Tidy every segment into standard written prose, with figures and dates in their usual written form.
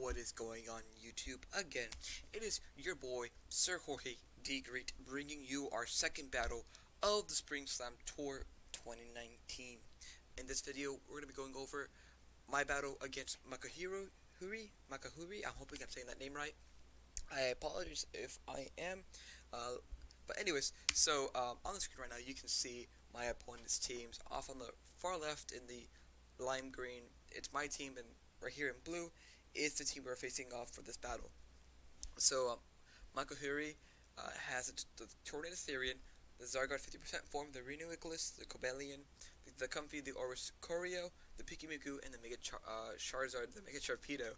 What is going on YouTube? Again, it is your boy, Sir Jorge D. Great, bringing you our second battle of the Spring Slam Tour 2019. In this video, we're going to be going over my battle against Makahuri. I'm hoping I'm saying that name right. I apologize if I am. But anyways, so on the screen right now, you can see my opponent's teams. Off on the far left in the lime green, it's my team, and right here in blue is the team we're facing off for this battle. So Makahuri has the Tornado Therian, the Zygarde 50% form, the Reno Nicholas, the Cobalion, the Comfy, the Oris Choreo, the Pikimiku, and the Mega Charizard, the Mega Sharpedo.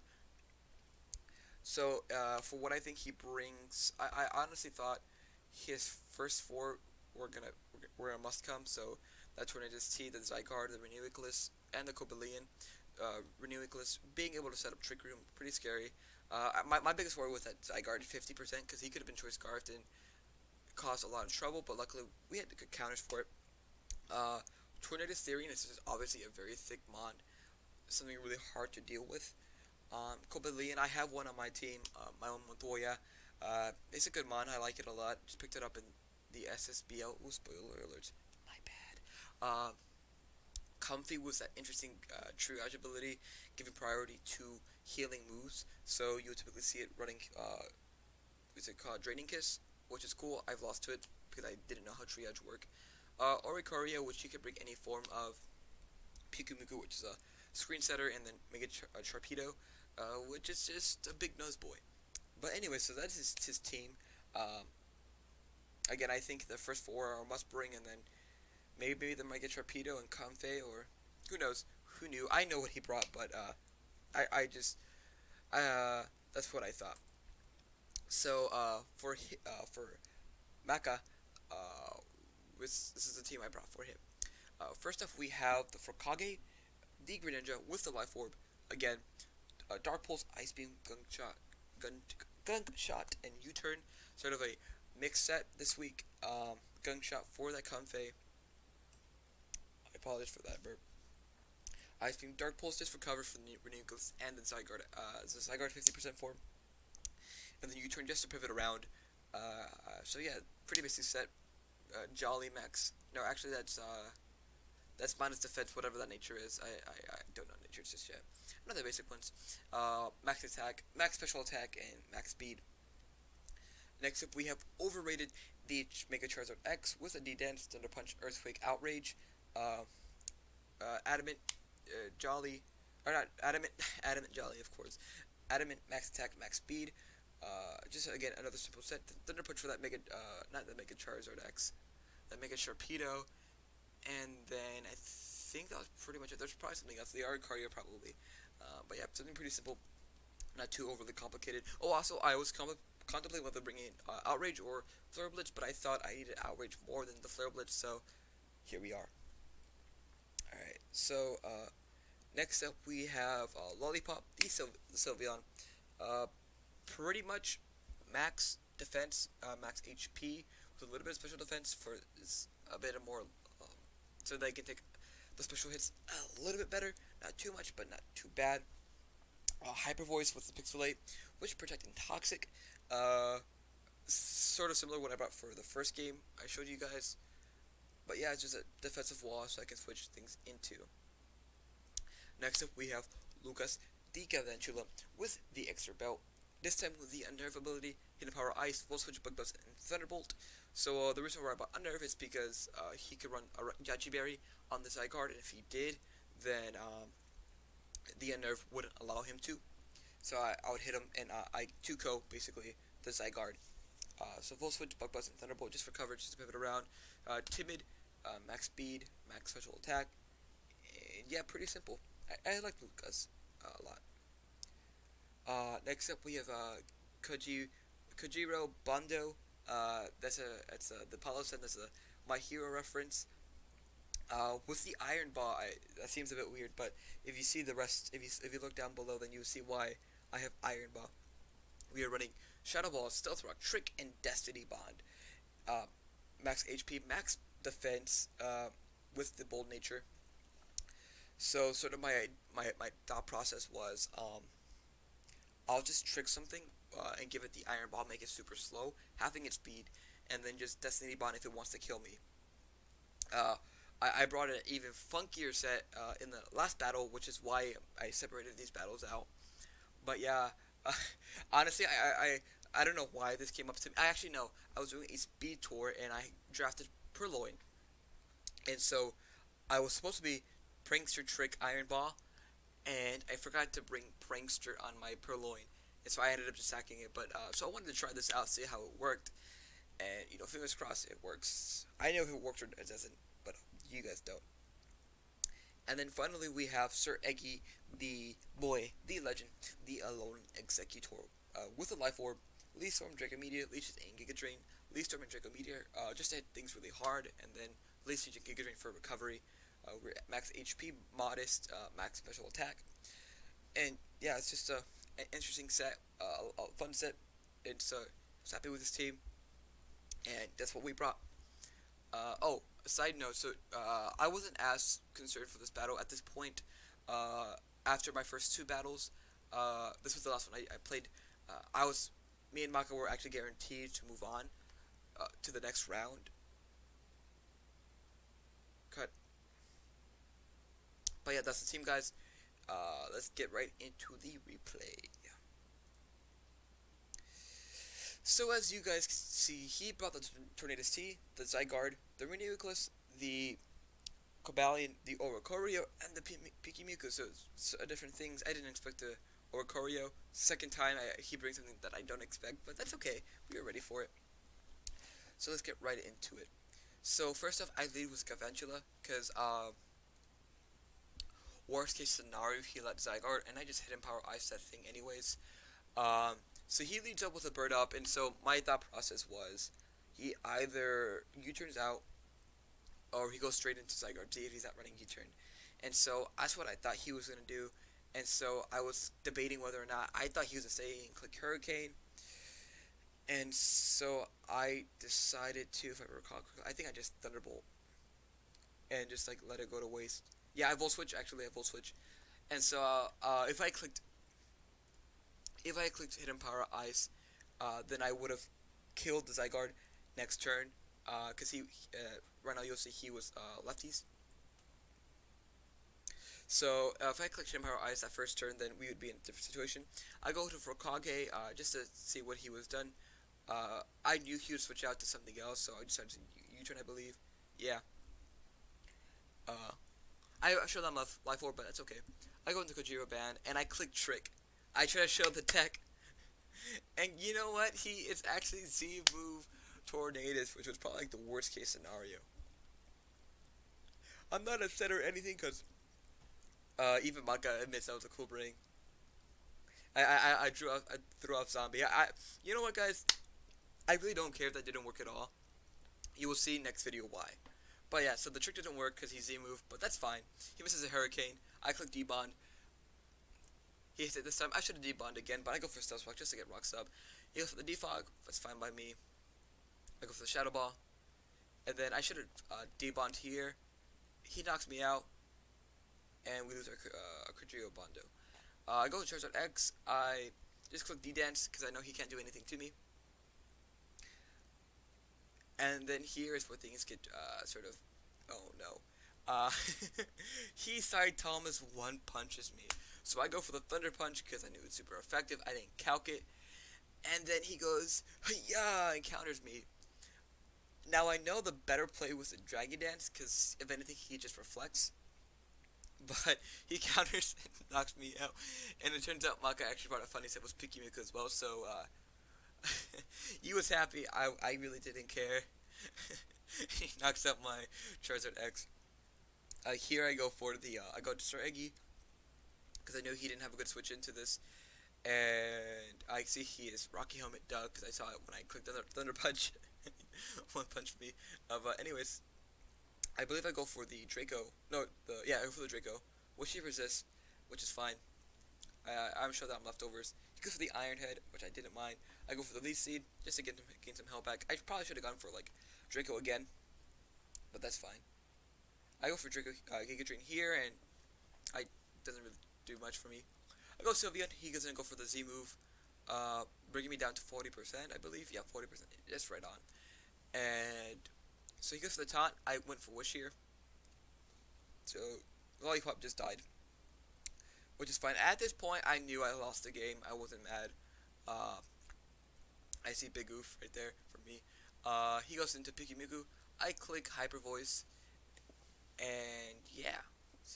So for what I think he brings, I honestly thought his first four were a must come. So that Tornado's T, the Zygarde, the Reno Nicholas, and the Cobalion. Reno Nicholas being able to set up Trick Room, pretty scary. My biggest worry was that Zygarde 50%, because he could have been Choice Scarfed and caused a lot of trouble, but luckily we had good counters for it. Tornado Therian is obviously a very thick mon, something really hard to deal with. Cobalion, I have one on my team, my own Montoya. It's a good mon, I like it a lot. Just picked it up in the SSBL. Ooh, spoiler alert. My bad. Comfy was that interesting triage ability, giving priority to healing moves. So you would typically see it running, what's it called, Draining Kiss, which is cool. I've lost to it because I didn't know how triage worked. Oricorio, which you can bring any form of Pyuku, which is a screen setter, and then Mega Sharpedo, which is just a big nose boy. But anyway, so that's his team. Again, I think the first four are a must bring, and then maybe they might get Sharpedo and Comfey, or who knows? Who knew? I know what he brought, but that's what I thought. So for Maka, this is the team I brought for him. First off, we have the Furkage, the Greninja with the Life Orb. Again, Dark Pulse, Ice Beam, Gunk Shot, and U-Turn. Sort of a mixed set this week. Gunk Shot for that Comfey. I apologize for that burp. Ice Beam, Dark Pulse just for cover for the Renewglyphs and the Zygarde. The Zygarde 50% form. And then U-Turn just to pivot around. So yeah, pretty basic set. Jolly Max. No, actually that's minus defense, whatever that nature is. I don't know natures just yet. Another basic ones. Max attack, max special attack, and max speed. Next up, we have overrated the Mega Charizard X with a D-Dance, Thunder Punch, Earthquake, Outrage, Adamant, Jolly, or not Adamant, Adamant Jolly, of course. Adamant, max attack, max speed. Just again another simple set. Thunder Punch for that Mega, not the Mega Charizard X, that Mega Sharpedo, and then I think that was pretty much it. There's probably something else. The Oricorio probably, but yeah, something pretty simple, not too overly complicated. Oh, also I was contemplating whether bringing in Outrage or Flare Blitz, but I thought I needed Outrage more than the Flare Blitz, so here we are. Alright, so next up we have Lollipop, the Sylveon. Pretty much max defense, max HP, with a little bit of special defense for a bit more, so they can take the special hits a little bit better. Not too much, but not too bad. Hyper Voice with the Pixelate, which protecting Toxic. Sort of similar to what I brought for the first game I showed you guys. But yeah, it's just a defensive wall, so I can switch things into. Next up, we have Lucas the Galvantula with the extra belt. This time with the Unnerve ability, Hidden Power Ice, Volt Switch, Bug Buzz, and Thunderbolt. So the reason why I bought Unnerve is because he could run a Yachi Berry on the Zygarde, and if he did, then the Unnerve wouldn't allow him to. So I would hit him, and I 2-ko, basically, the Zygarde. So Volt Switch, Bug Buzz, and Thunderbolt just for coverage, just to pivot around. Timid, max speed, max special attack, and yeah, pretty simple. I like Lucas a lot. Next up we have Kojiro Bondo. That's the Apollo Sen. That's a My Hero reference. With the Iron Ball, that seems a bit weird, but if you see the rest, if you look down below, then you see why I have Iron Ball. We are running Shadow Ball, Stealth Rock, Trick, and Destiny Bond. Max HP, max defense, with the bold nature. So sort of my thought process was I'll just trick something and give it the Iron Ball, make it super slow, having its speed, and then just Destiny Bond if it wants to kill me. Uh, I brought an even funkier set in the last battle, which is why I separated these battles out. But yeah, uh, honestly, I don't know why this came up to me. I actually know I was doing a speed tour and I drafted Purloin, and so I was supposed to be Prankster Trick Iron Ball, and I forgot to bring Prankster on my Purloin, and so I ended up just sacking it. But so I wanted to try this out, see how it worked, and fingers crossed it works. I know if it works or it doesn't, but you guys don't. And then finally we have Sir Eggy, the boy, the legend, the alone executor, with a life orb, Lee Storm, Draco Meteor, Leeches, and Giga Drain. Lee Storm and Draco Meteor, just to hit things really hard, and then Lee Siege and Giga Drain for recovery. We're at max HP, modest, max special attack. And yeah, it's just an interesting set, a fun set. It's just happy with this team, and that's what we brought. Oh, a side note, so I wasn't as concerned for this battle at this point. After my first two battles, this was the last one I played. Me and Maka were actually guaranteed to move on to the next round. Cut. But yeah, that's the team, guys. Let's get right into the replay. So as you guys can see, he brought the Tornadus T, the Zygarde, the Renewiclus, the Cobalion, the Oricorio, and the Pikimiku. So different things. I didn't expect the Oricorio. Second time he brings something that I don't expect, but that's okay. We are ready for it. So let's get right into it. So first off, I lead with Scavantula, because worst case scenario, he let Zygarde, and I just Hidden Power Ice that thing anyways. So he leads up with a bird up, and so my thought process was he either U-turns out or he goes straight into Zygarde Z if he's not running U-turn. And so that's what I thought he was going to do. And so I was debating whether or not I thought he was going to stay and click Hurricane. And so I decided to, if I recall, I think I just Thunderbolt and just like let it go to waste. Yeah, I Volt Switch, actually I Volt Switch. And so if I clicked Hidden Power Ice, then I would have killed the Zygarde next turn, because right now you'll see he was lefties. So if I clicked Hidden Power Ice that first turn, then we would be in a different situation. I go to Furkage just to see what he was done. I knew he would switch out to something else, so I decided to U-turn, I believe. Yeah. I showed them Life Orb, but that's okay. I go into Kojiro Band, and I click Trick. I try to show the tech, and you know what? It's actually Z-move Tornadus, which was probably like the worst case scenario. I'm not upset or anything, because even Maka admits that was a cool bring. I threw off Zombie. You know what, guys? I really don't care if that didn't work at all. You will see next video why. But yeah, so the trick didn't work because he Z-moved, but that's fine. He misses a Hurricane. I click D-Bond. He hits it this time. I should have D-Bond again, but I go for Stealth Rock just to get Rock Sub. He goes for the Defog. That's fine by me. I go for the Shadow Ball. And then I should have D-Bond here. He knocks me out. And we lose our Kajiro Bondo. I go to Charizard X. I just click D-Dance because I know he can't do anything to me. And then here is where things get sort of, oh no. He Saitama's one punches me. So I go for the Thunder Punch because I knew it was super effective. I didn't calc it. And then he goes, yeah, and counters me. Now I know the better play was the Dragon Dance because if anything he just reflects. But he counters and knocks me out. And it turns out Maka actually brought a funny set was Pikimiku as well, so he was happy. I really didn't care. He knocks out my Charizard X. Here I go for I go to Sir Eggy because I knew he didn't have a good switch into this, and I see he is Rocky Helmet Doug because I saw it when I clicked Thunder Punch. One punch me. But anyways, I believe I go for the Draco. No, I go for the Draco, which he resists, which is fine. I'm sure that I'm leftovers. He goes for the Iron Head, which I didn't mind. I go for the Leaf Seed just to gain some health back. I probably should have gone for like Draco again, but that's fine. I go for Draco Giga Drain here, and it doesn't really do much for me. I go Sylveon. He doesn't go for the Z move, bringing me down to 40%, I believe. Yeah, 40%. That's right on. And so he goes for the taunt. I went for Wish here. So Lollipop just died, which is fine. At this point, I knew I lost the game. I wasn't mad. Uh, I see Big Oof right there for me. He goes into Pikimiku. I click Hyper Voice, and yeah,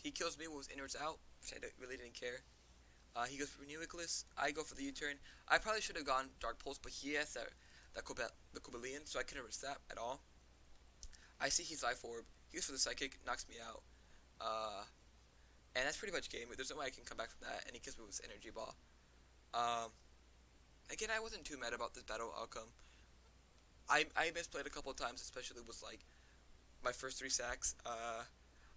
he kills me with innards out, which I really didn't care. He goes for Nucleus. I go for the U-turn. I probably should have gone Dark Pulse, but he has the Cobalion, so I couldn't risk that at all. I see he's Life Orb. He goes for the Psychic, knocks me out. And that's pretty much game. There's no way I can come back from that, and he kills me with his Energy Ball. Again, I wasn't too mad about this battle outcome. I misplayed a couple of times, especially with like my first 3 sacks.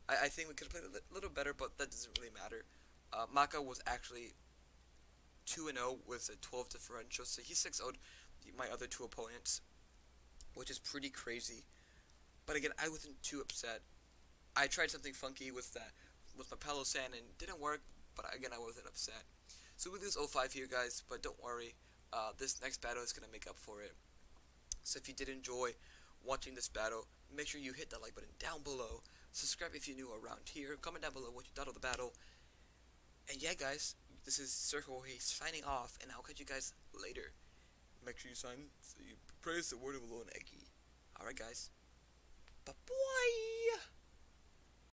I think we could have played a little better, but that doesn't really matter. Maka was actually 2-0 with a 12 differential, so he 6-0'd my other 2 opponents, which is pretty crazy. But again, I wasn't too upset. I tried something funky with my Palo Sand and it didn't work, but again, I wasn't upset. So we lose 0-5 here, guys, but don't worry. This next battle is going to make up for it. So if you did enjoy watching this battle, make sure you hit that like button down below. Subscribe if you're new around here. Comment down below what you thought of the battle. And yeah, guys, this is Circle He signing off, and I'll catch you guys later. Make sure you praise the word of the Lord Eggy. Alright, guys. Bye-bye.